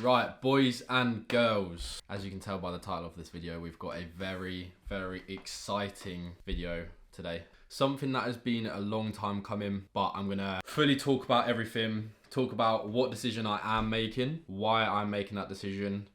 Right, boys and girls, as you can tell by the title of this video, we've got a very, very exciting video today. Something that has been a long time coming, but I'm gonna fully talk about everything, talk about what decision I am making, why I'm making that decision,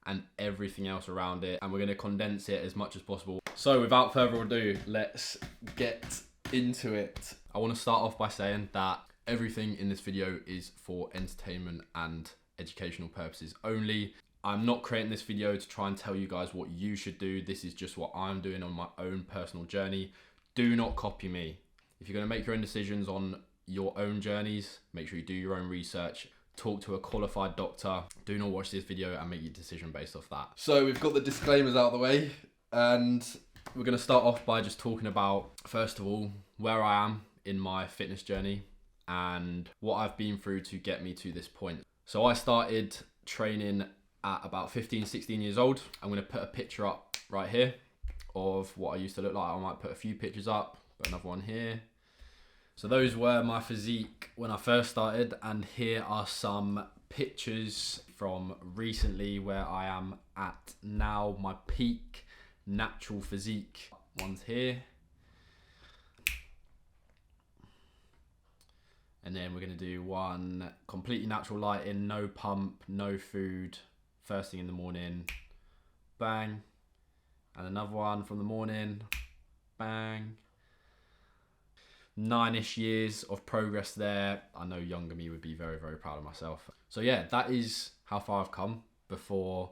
and everything else around it. And we're gonna condense it as much as possible. So without further ado, let's get into it. I wanna start off by saying that everything in this video is for entertainment and educational purposes only. I'm not creating this video to try and tell you guys what you should do. This is just what I'm doing on my own personal journey. Do not copy me. If you're going to make your own decisions on your own journeys, make sure you do your own research. Talk to a qualified doctor. Do not watch this video and make your decision based off that. So we've got the disclaimers out of the way, and we're going to start off by just talking about, first of all, where I am in my fitness journey and what I've been through to get me to this point. So I started training at about 15, 16 years old. I'm going to put a picture up right here of what I used to look like. I might put a few pictures up, put another one here. So those were my physique when I first started, and here are some pictures from recently where I am at now, my peak natural physique. One's here. And then we're gonna do one completely natural lighting, no pump, no food, first thing in the morning, bang. And another one from the morning, bang. 9-ish years of progress there. I know younger me would be very, very proud of myself. So yeah, that is how far I've come before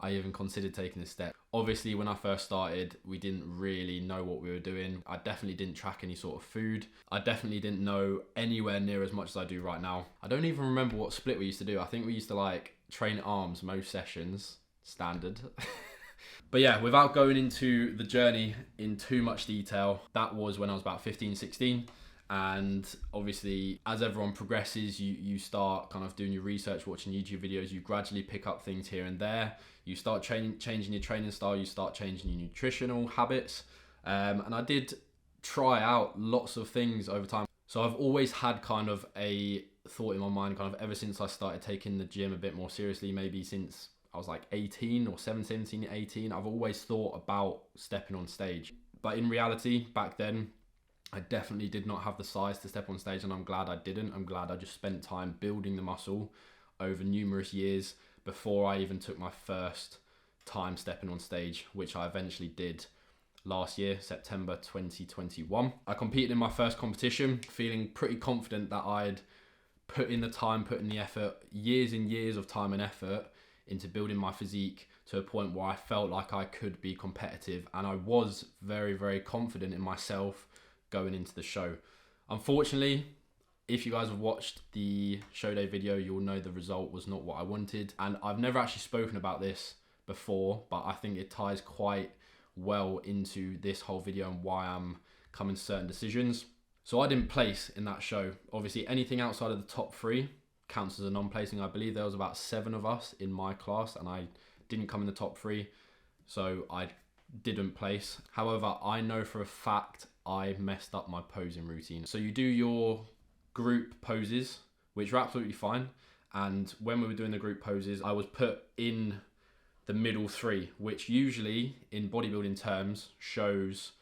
I even considered taking this step. Obviously, when I first started, we didn't really know what we were doing. I definitely didn't track any sort of food. I definitely didn't know anywhere near as much as I do right now. I don't even remember what split we used to do. I think we used to like train arms most sessions, standard. But yeah, without going into the journey in too much detail, that was when I was about 15, 16. And obviously, as everyone progresses, you start kind of doing your research, watching YouTube videos, you gradually pick up things here and there. You start changing your training style, you start changing your nutritional habits. And I did try out lots of things over time. So I've always had kind of a thought in my mind, kind of ever since I started taking the gym a bit more seriously, maybe since I was like 18 or 17, 18, I've always thought about stepping on stage. But in reality, back then, I definitely did not have the size to step on stage, and I'm glad I didn't. I'm glad I just spent time building the muscle over numerous years before I even took my first time stepping on stage, which I eventually did last year, September 2021. I competed in my first competition, feeling pretty confident that I'd put in the time, put in the effort, years and years of time and effort into building my physique to a point where I felt like I could be competitive, and I was very, very confident in myself going into the show. Unfortunately, if you guys have watched the show day video, you'll know the result was not what I wanted. And I've never actually spoken about this before, but I think it ties quite well into this whole video and why I'm coming to certain decisions. So I didn't place in that show. Obviously, anything outside of the top 3 counts as a non-placing. I believe there was about 7 of us in my class, and I didn't come in the top 3, so I didn't place. However, I know for a fact I messed up my posing routine. So you do your group poses, which are absolutely fine. And when we were doing the group poses, I was put in the middle 3, which usually in bodybuilding terms shows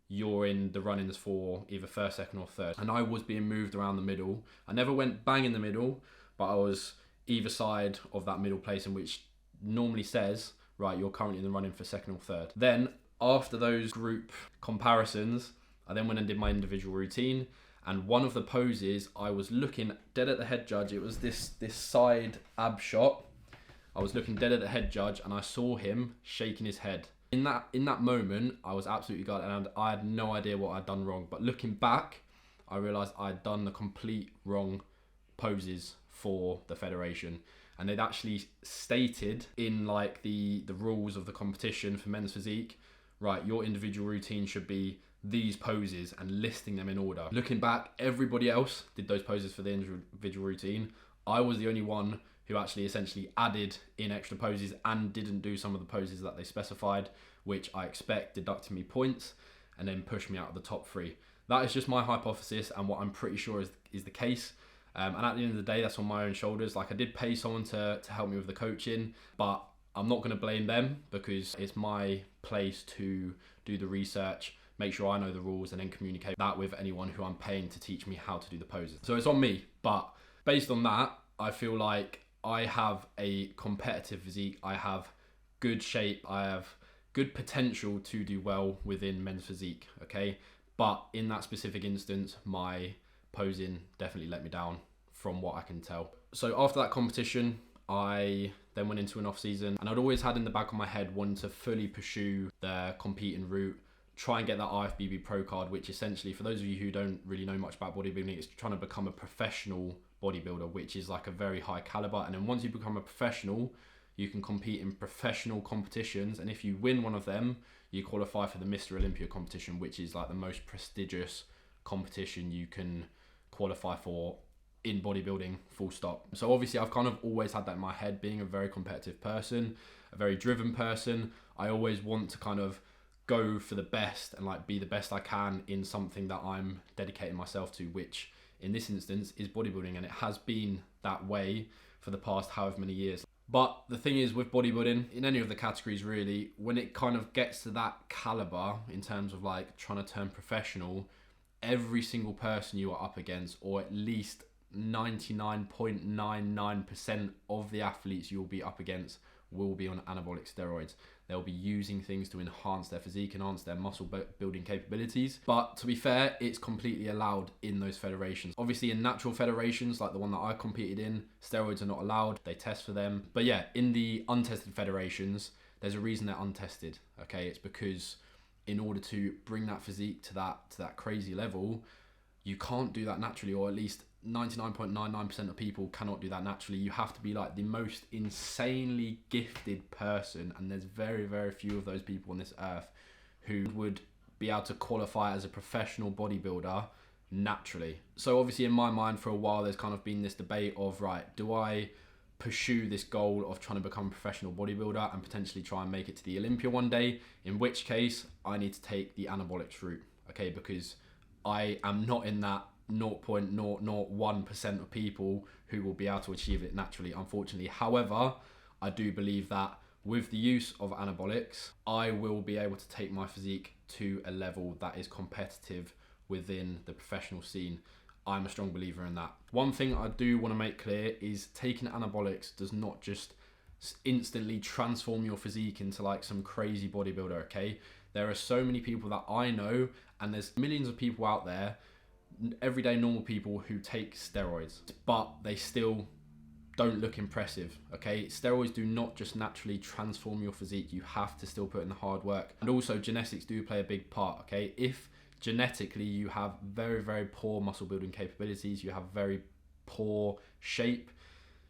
you're in the run-ins for either first, second or third. And I was being moved around the middle. I never went bang in the middle, but I was either side of that middle place, in which normally says, right, you're currently in the run-in for second or third. Then after those group comparisons, I then went and did my individual routine, and one of the poses, I was looking dead at the head judge. It was this side ab shot. I was looking dead at the head judge, and I saw him shaking his head. In that moment, I was absolutely gutted, and I had no idea what I'd done wrong. But looking back, I realised I'd done the complete wrong poses for the federation. And they'd actually stated in like the rules of the competition for men's physique, right, your individual routine should be these poses, and listing them in order. Looking back, everybody else did those poses for the individual routine. I was the only one who actually essentially added in extra poses and didn't do some of the poses that they specified, which I expect deducted me points and then pushed me out of the top 3. That is just my hypothesis and what I'm pretty sure is the case. And at the end of the day, that's on my own shoulders. Like, I did pay someone to help me with the coaching, but I'm not going to blame them because it's my place to do the research, make sure I know the rules, and then communicate that with anyone who I'm paying to teach me how to do the poses. So it's on me. But based on that, I feel like I have a competitive physique. I have good shape. I have good potential to do well within men's physique, okay? But in that specific instance, my posing definitely let me down from what I can tell. So after that competition, I then went into an off season, and I'd always had in the back of my head wanting to fully pursue the competing route, try and get that IFBB Pro card, which essentially, for those of you who don't really know much about bodybuilding, it's trying to become a professional bodybuilder, which is like a very high caliber. And then once you become a professional, you can compete in professional competitions, and if you win one of them, you qualify for the Mr. Olympia competition, which is like the most prestigious competition you can qualify for in bodybuilding, full stop. So obviously I've kind of always had that in my head, being a very competitive person, a very driven person. I always want to kind of go for the best and like be the best I can in something that I'm dedicating myself to, which in this instance is bodybuilding, and it has been that way for the past however many years. But the thing is with bodybuilding, in any of the categories really, when it kind of gets to that caliber in terms of like trying to turn professional, every single person you are up against, or at least 99.99% of the athletes you'll be up against, will be on anabolic steroids. They'll be using things to enhance their physique, enhance their muscle building capabilities. But to be fair, it's completely allowed in those federations. Obviously in natural federations, like the one that I competed in, steroids are not allowed. They test for them. But yeah, in the untested federations, there's a reason they're untested, okay? It's because in order to bring that physique to that crazy level, you can't do that naturally, or at least 99.99% of people cannot do that naturally. You have to be like the most insanely gifted person, and there's very, very few of those people on this earth who would be able to qualify as a professional bodybuilder naturally. So obviously in my mind for a while there's kind of been this debate of, right, do I pursue this goal of trying to become a professional bodybuilder and potentially try and make it to the Olympia one day, in which case I need to take the anabolics route, okay? Because I am not in that 0.001% of people who will be able to achieve it naturally, unfortunately. However, I do believe that with the use of anabolics, I will be able to take my physique to a level that is competitive within the professional scene. I'm a strong believer in that. One thing I do want to make clear is taking anabolics does not just instantly transform your physique into like some crazy bodybuilder, okay? There are so many people that I know, and there's millions of people out there, everyday normal people, who take steroids, but they still don't look impressive, okay? Steroids do not just naturally transform your physique. You have to still put in the hard work. And also genetics do play a big part, okay? If genetically you have very, very poor muscle building capabilities, you have very poor shape,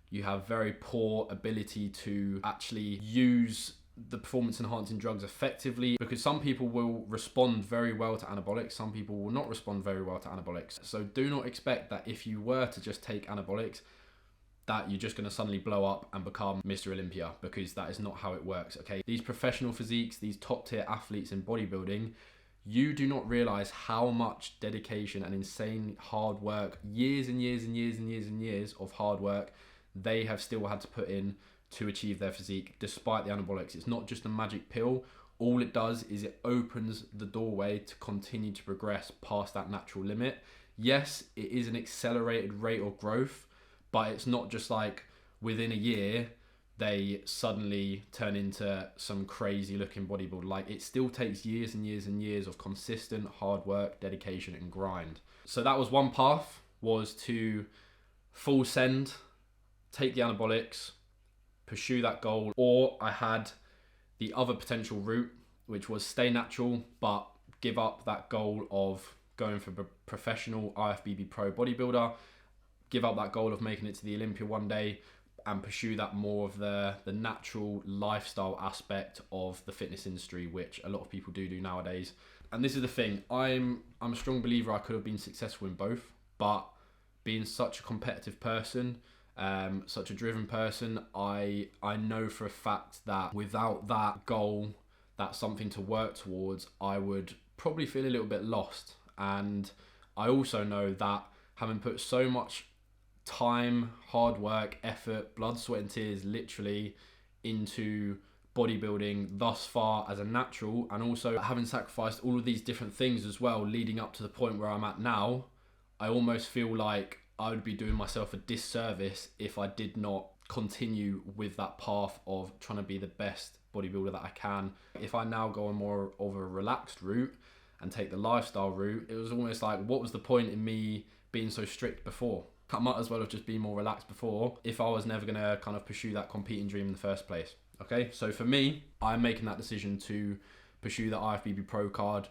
you have very poor ability to actually use the performance enhancing drugs effectively, because some people will respond very well to anabolics, some people will not respond very well to anabolics. So do not expect that if you were to just take anabolics that you're just going to suddenly blow up and become Mr. Olympia, because that is not how it works, okay? These professional physiques, these top tier athletes in bodybuilding, you do not realize how much dedication and insane hard work, years and years and years and years and years of hard work they have still had to put in to achieve their physique despite the anabolics. It's not just a magic pill. All it does is it opens the doorway to continue to progress past that natural limit. Yes, it is an accelerated rate of growth, but it's not just like within a year they suddenly turn into some crazy looking bodybuilder. Like, it still takes years and years and years of consistent hard work, dedication and grind. So that was one path, was to full send, take the anabolics, pursue that goal. Or I had the other potential route, which was stay natural but give up that goal of going for professional IFBB Pro bodybuilder, give up that goal of making it to the Olympia one day, and pursue that more of the natural lifestyle aspect of the fitness industry, which a lot of people do nowadays. And this is the thing, I'm a strong believer I could have been successful in both, but being such a competitive person, such a driven person, I know for a fact that without that goal, that's something to work towards, I would probably feel a little bit lost. And I also know that having put so much time, hard work, effort, blood, sweat and tears literally into bodybuilding thus far as a natural, and also having sacrificed all of these different things as well leading up to the point where I'm at now, I almost feel like I would be doing myself a disservice if I did not continue with that path of trying to be the best bodybuilder that I can. If I now go on more of a relaxed route and take the lifestyle route, it was almost like, what was the point in me being so strict before? I might as well have just been more relaxed before if I was never going to kind of pursue that competing dream in the first place. Okay, so for me, I'm making that decision to pursue the IFBB Pro card,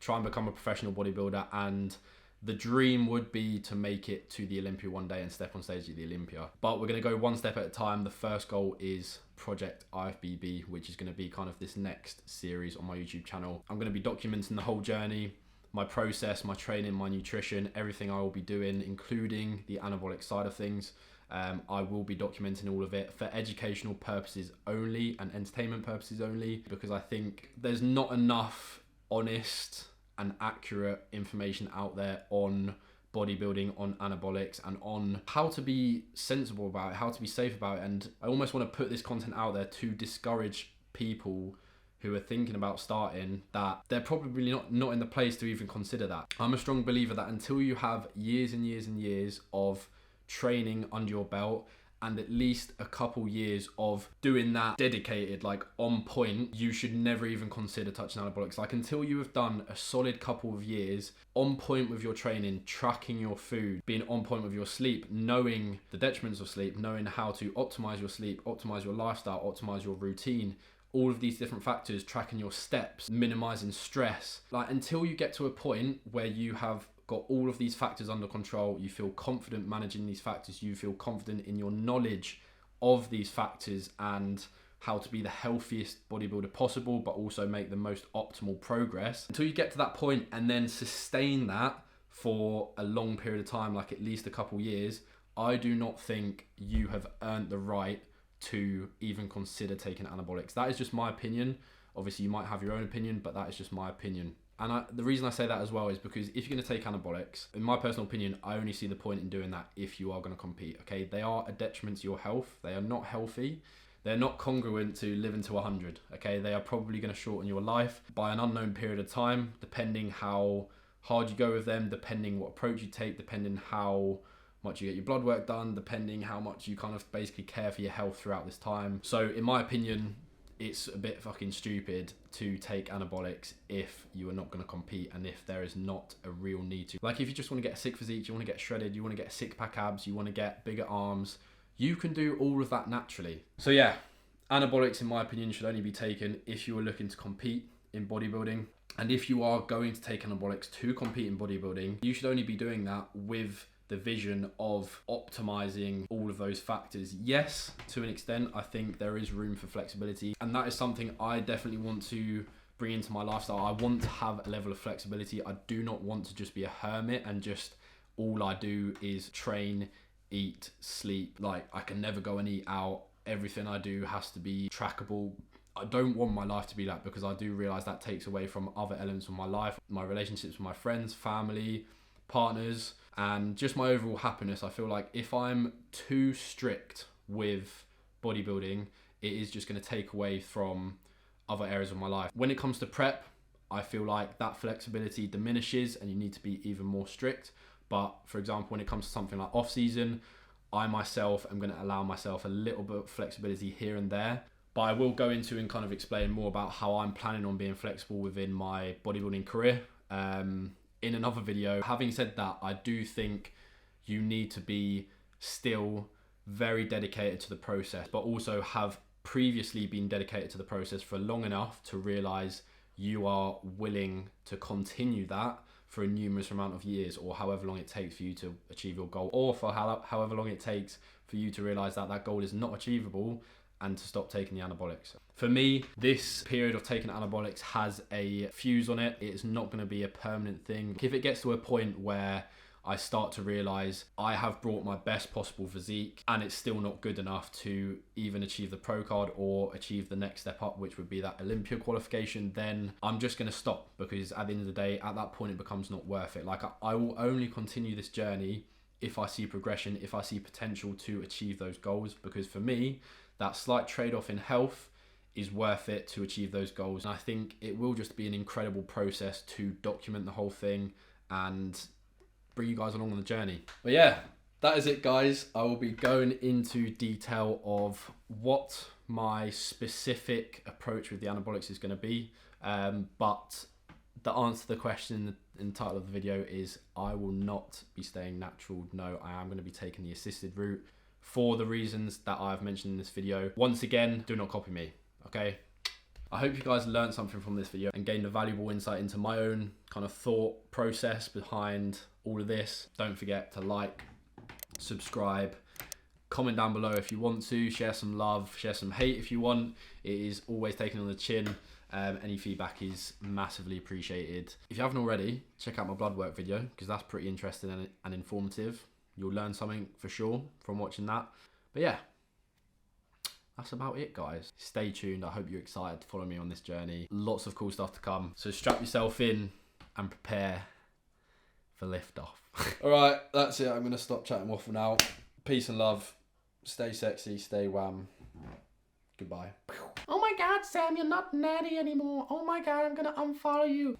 try and become a professional bodybuilder, and the dream would be to make it to the Olympia one day and step on stage at the Olympia. But we're going to go one step at a time. The first goal is Project IFBB, which is going to be kind of this next series on my YouTube channel. I'm going to be documenting the whole journey, my process, my training, my nutrition, everything I will be doing, including the anabolic side of things. I will be documenting all of it for educational purposes only and entertainment purposes only, because I think there's not enough honest and accurate information out there on bodybuilding, on anabolics, and on how to be sensible about it, how to be safe about it. And I almost want to put this content out there to discourage people who are thinking about starting, that they're probably not in the place to even consider that. I'm a strong believer that until you have years and years and years of training under your belt and at least a couple years of doing that dedicated, like on point, you should never even consider touching anabolics. Like until you have done a solid couple of years on point with your training, tracking your food, being on point with your sleep, knowing the detriments of sleep, knowing how to optimize your sleep, optimize your lifestyle, optimize your routine, all of these different factors, tracking your steps, minimizing stress. Like until you get to a point where you have got all of these factors under control, you feel confident managing these factors, you feel confident in your knowledge of these factors and how to be the healthiest bodybuilder possible, but also make the most optimal progress. Until you get to that point and then sustain that for a long period of time, like at least a couple years, I do not think you have earned the right to even consider taking anabolics. That is just my opinion. Obviously you might have your own opinion, but that is just my opinion. And the reason I say that as well is because if you're going to take anabolics, in my personal opinion, I only see the point in doing that if you are going to compete, okay? They are a detriment to your health. They are not healthy. They're not congruent to living to 100, okay? They are probably going to shorten your life by an unknown period of time, depending how hard you go with them, depending what approach you take, depending how much you get your blood work done, depending how much you kind of basically care for your health throughout this time. So in my opinion, it's a bit fucking stupid to take anabolics if you are not going to compete and if there is not a real need to. Like if you just want to get a sick physique, you want to get shredded, you want to get six pack abs, you want to get bigger arms, you can do all of that naturally. So yeah, anabolics in my opinion should only be taken if you are looking to compete in bodybuilding. And if you are going to take anabolics to compete in bodybuilding, you should only be doing that with the vision of optimizing all of those factors. Yes, to an extent, I think there is room for flexibility, and that is something I definitely want to bring into my lifestyle. I want to have a level of flexibility. I do not want to just be a hermit and just all I do is train, eat, sleep. Like I can never go and eat out. Everything I do has to be trackable. I don't want my life to be that, because I do realize that takes away from other elements of my life, my relationships with my friends, family, partners, and just my overall happiness. I feel like if I'm too strict with bodybuilding, it is just going to take away from other areas of my life. When it comes to prep, I feel like that flexibility diminishes and you need to be even more strict. But for example, when it comes to something like off season, I myself am going to allow myself a little bit of flexibility here and there. But I will go into and kind of explain more about how I'm planning on being flexible within my bodybuilding career in another video. Having said that, I do think you need to be still very dedicated to the process, but also have previously been dedicated to the process for long enough to realize you are willing to continue that for a numerous amount of years, or however long it takes for you to achieve your goal, or for however long it takes for you to realize that that goal is not achievable and to stop taking the anabolics. For me, this period of taking anabolics has a fuse on it. It's not going to be a permanent thing. If it gets to a point where I start to realize I have brought my best possible physique and it's still not good enough to even achieve the pro card or achieve the next step up, which would be that Olympia qualification, then I'm just going to stop, because at the end of the day, at that point, it becomes not worth it. Like I will only continue this journey if I see progression, if I see potential to achieve those goals. Because for me, that slight trade-off in health is worth it to achieve those goals. And I think it will just be an incredible process to document the whole thing and bring you guys along on the journey. But yeah, that is it, guys. I will be going into detail of what my specific approach with the anabolics is going to be. But the answer to the question in the title of the video is I will not be staying natural. No, I am going to be taking the assisted route for the reasons that I've mentioned in this video. Once again, do not copy me, okay? I hope you guys learned something from this video and gained a valuable insight into my own kind of thought process behind all of this. Don't forget to like, subscribe, comment down below if you want to, share some love, share some hate if you want. It is always taken on the chin. Any feedback is massively appreciated. If you haven't already, check out my blood work video because that's pretty interesting and informative. You'll learn something for sure from watching that. But yeah, that's about it, guys. Stay tuned. I hope you're excited to follow me on this journey. Lots of cool stuff to come. So strap yourself in and prepare for liftoff. All right, that's it. I'm going to stop chatting waffle now. Peace and love. Stay sexy, stay wham. Goodbye. Oh my God, Sam, you're not natty anymore. Oh my God, I'm going to unfollow you.